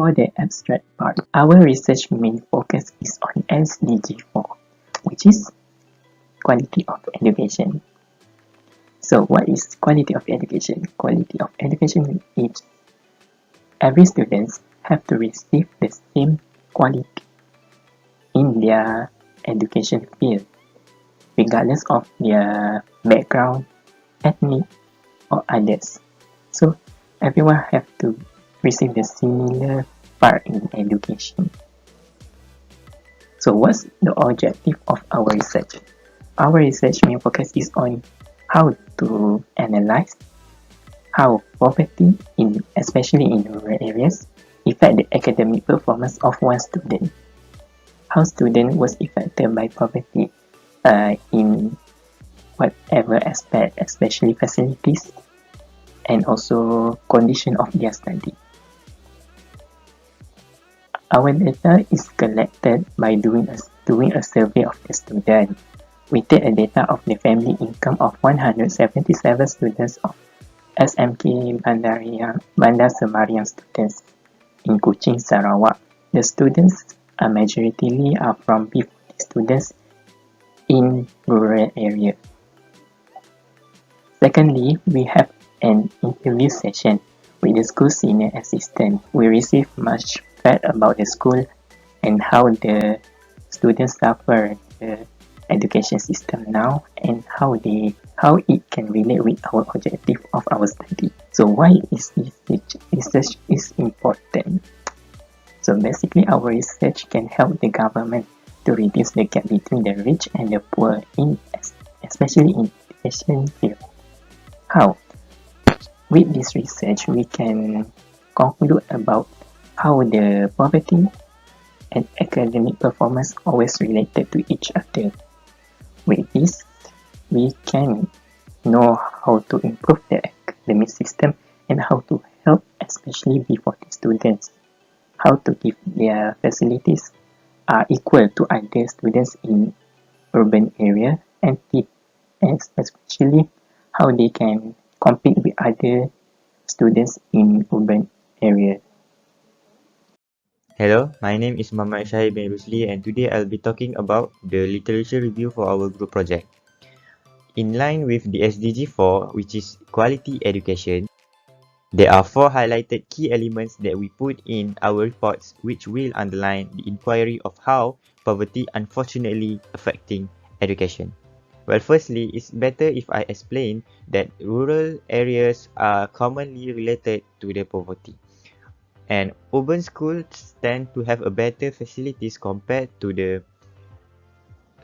For the abstract part, our research main focus is on SDG 4, which is quality of education. So what is quality of education? Quality of education is every student have to receive the same quality in their education field, regardless of their background, ethnic, or others. So everyone have to receive the similar part in education. So what's the objective of our research? Our research main focus is on how to analyze how poverty, especially in rural areas, affect the academic performance of one student. How student was affected by poverty in whatever aspect, especially facilities and also condition of their study. Our data is collected by doing a survey of the student. We take a data of the family income of 177 students of SMK Bandar Semariang students in Kuching, Sarawak. The students majority are from P40 students in rural area. Secondly, we have an interview session with the school senior assistant. We receive much feedback about the school and how the students suffer the education system now and how it can relate with our objective of our study. So why is research is important? So basically our research can help the government to reduce the gap between the rich and the poor especially in education field. How? With this research we can conclude about how the poverty and academic performance always related to each other. With this, we can know how to improve the academic system and how to help especially P40 students, how to give their facilities are equal to other students in urban area and especially how they can compete with other students in urban area. Hello, my name is Mohammad Shahid bin Rusli and today I'll be talking about the literature review for our group project. In line with the SDG 4, which is quality education, there are 4 highlighted key elements that we put in our reports which will underline the inquiry of how poverty unfortunately affecting education. Well, firstly, it's better if I explain that rural areas are commonly related to the poverty. And urban schools tend to have a better facilities compared to the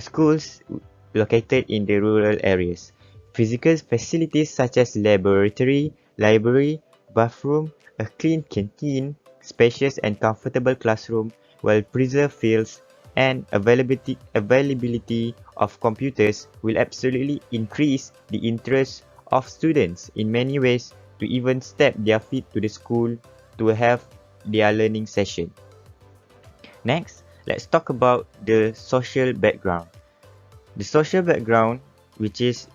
schools located in the rural areas. Physical facilities such as laboratory, library, bathroom, a clean canteen, spacious and comfortable classroom, well-preserved fields, and availability of computers will absolutely increase the interest of students in many ways to even step their feet to the school to have their learning session. Next, let's talk about the social background. The social background, which is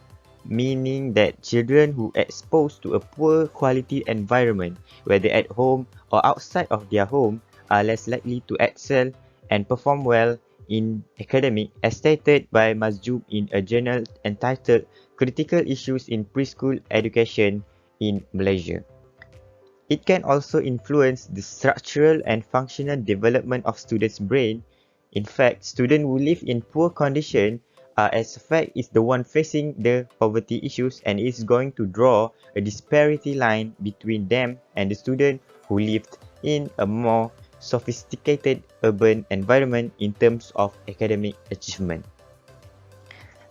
meaning that children who are exposed to a poor quality environment, whether at home or outside of their home, are less likely to excel and perform well in academic, as stated by Mazjub in a journal entitled Critical Issues in Preschool Education in Malaysia. It can also influence the structural and functional development of students' brain. In fact, students who live in poor condition as a fact is the one facing the poverty issues and is going to draw a disparity line between them and the student who lived in a more sophisticated urban environment in terms of academic achievement.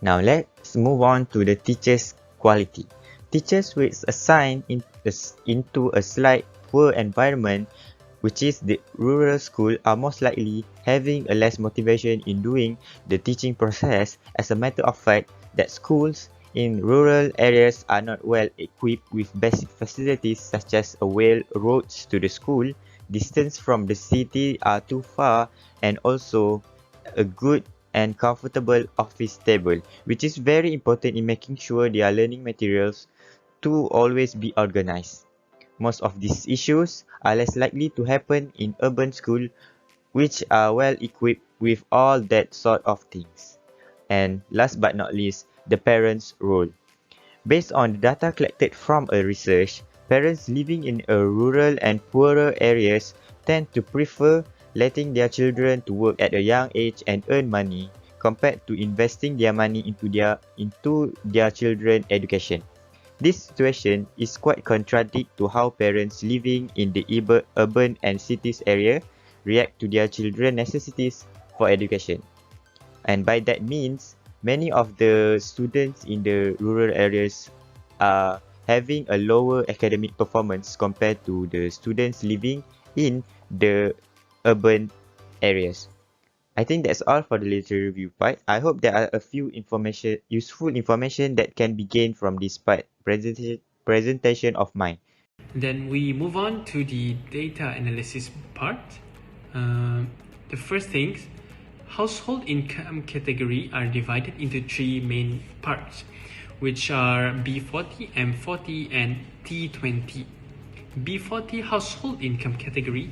Now let's move on to the teachers' quality. Teachers who is assigned into a slight poor environment, which is the rural school, are most likely having a less motivation in doing the teaching process. As a matter of fact, that schools in rural areas are not well equipped with basic facilities such as roads to the school, distance from the city are too far, and also a good and comfortable office table, which is very important in making sure their learning materials to always be organized. Most of these issues are less likely to happen in urban schools, which are well equipped with all that sort of things. And last but not least, the parents' role. Based on the data collected from a research, parents living in a rural and poorer areas tend to prefer letting their children to work at a young age and earn money compared to investing their money into their children's education. This situation is quite contradictory to how parents living in the urban and cities area react to their children's necessities for education. And by that means, many of the students in the rural areas are having a lower academic performance compared to the students living in the urban areas. I think that's all for the literature review part. I hope there are a few useful information that can be gained from this part presentation of mine. Then we move on to the data analysis part. The first things, household income category are divided into three main parts, which are B40, M40, and T20. B40 household income category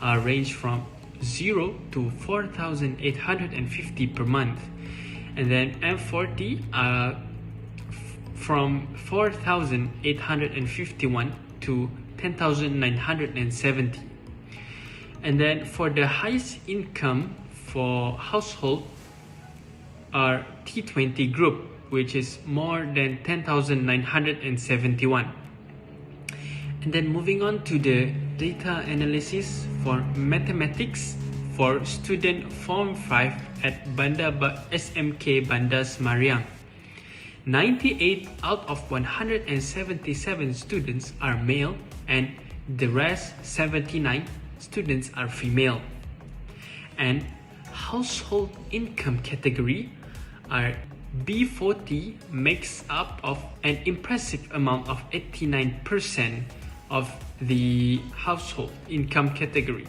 range from 0 to 4,850 per month, and then M40 from 4,851 to 10,970. And then for the highest income for household are T20 group, which is more than 10,971. And then moving on to the data analysis for mathematics for student Form 5 at SMK Bandar Semariang. 98 out of 177 students are male and the rest 79 students are female. And household income category are B40 makes up of an impressive amount of 89% of the household income category.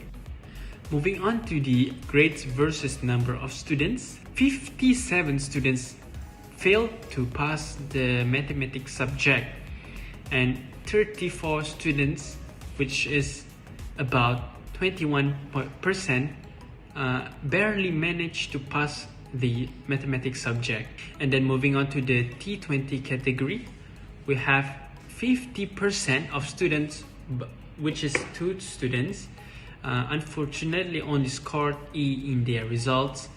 Moving on to the grades versus number of students, 57 students failed to pass the mathematics subject and 34 students, which is about 21%, barely managed to pass the mathematics subject. And then moving on to the T20 category, we have 50% of students, which is 2 students, unfortunately only scored E in their results.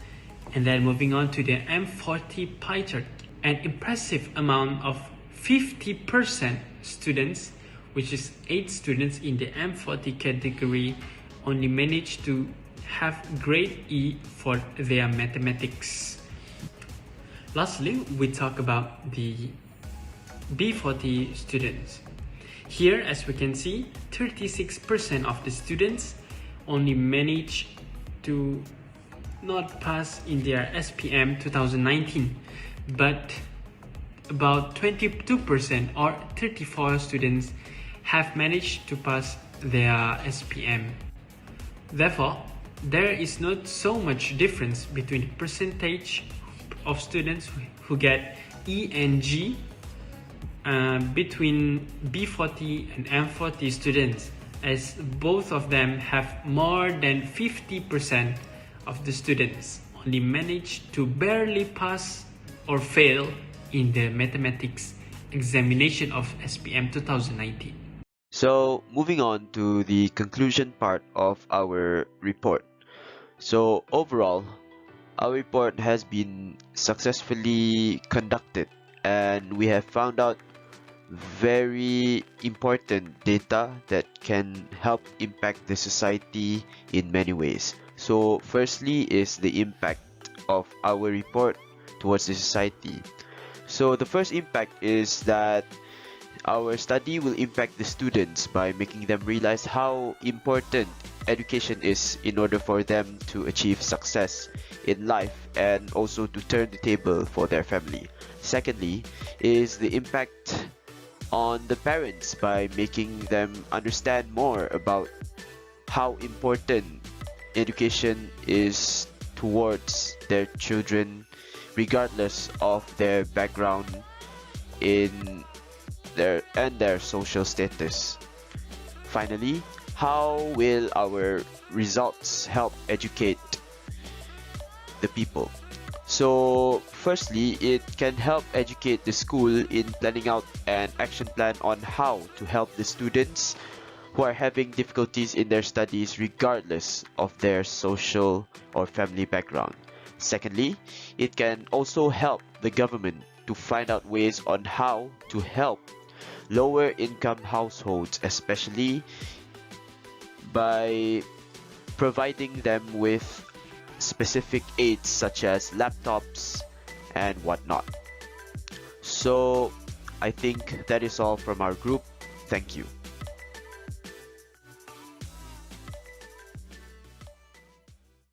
And then moving on to the M40 pie chart, an impressive amount of 50% students, which is 8 students in the M40 category, only managed to have grade E for their mathematics. Lastly, we talk about the B40 students. Here, as we can see, 36% of the students only managed to not pass in their SPM 2019, but about 22% or 34 students have managed to pass their SPM. Therefore, there is not so much difference between the percentage of students who get E and G between B40 and M40 students, as both of them have more than 50% of the students only managed to barely pass or fail in the mathematics examination of SPM 2019. So moving on to the conclusion part of our report. So overall, our report has been successfully conducted and we have found out very important data that can help impact the society in many ways. So firstly is the impact of our report towards the society. So the first impact is that our study will impact the students by making them realize how important education is in order for them to achieve success in life and also to turn the table for their family. Secondly is the impact on the parents by making them understand more about how important education is towards their children regardless of their background in their social status. Finally, how will our results help educate the people? So, firstly, it can help educate the school in planning out an action plan on how to help the students who are having difficulties in their studies regardless of their social or family background. Secondly, it can also help the government to find out ways on how to help lower income households, especially by providing them with specific aids such as laptops and whatnot. So I think that is all from our group. Thank you.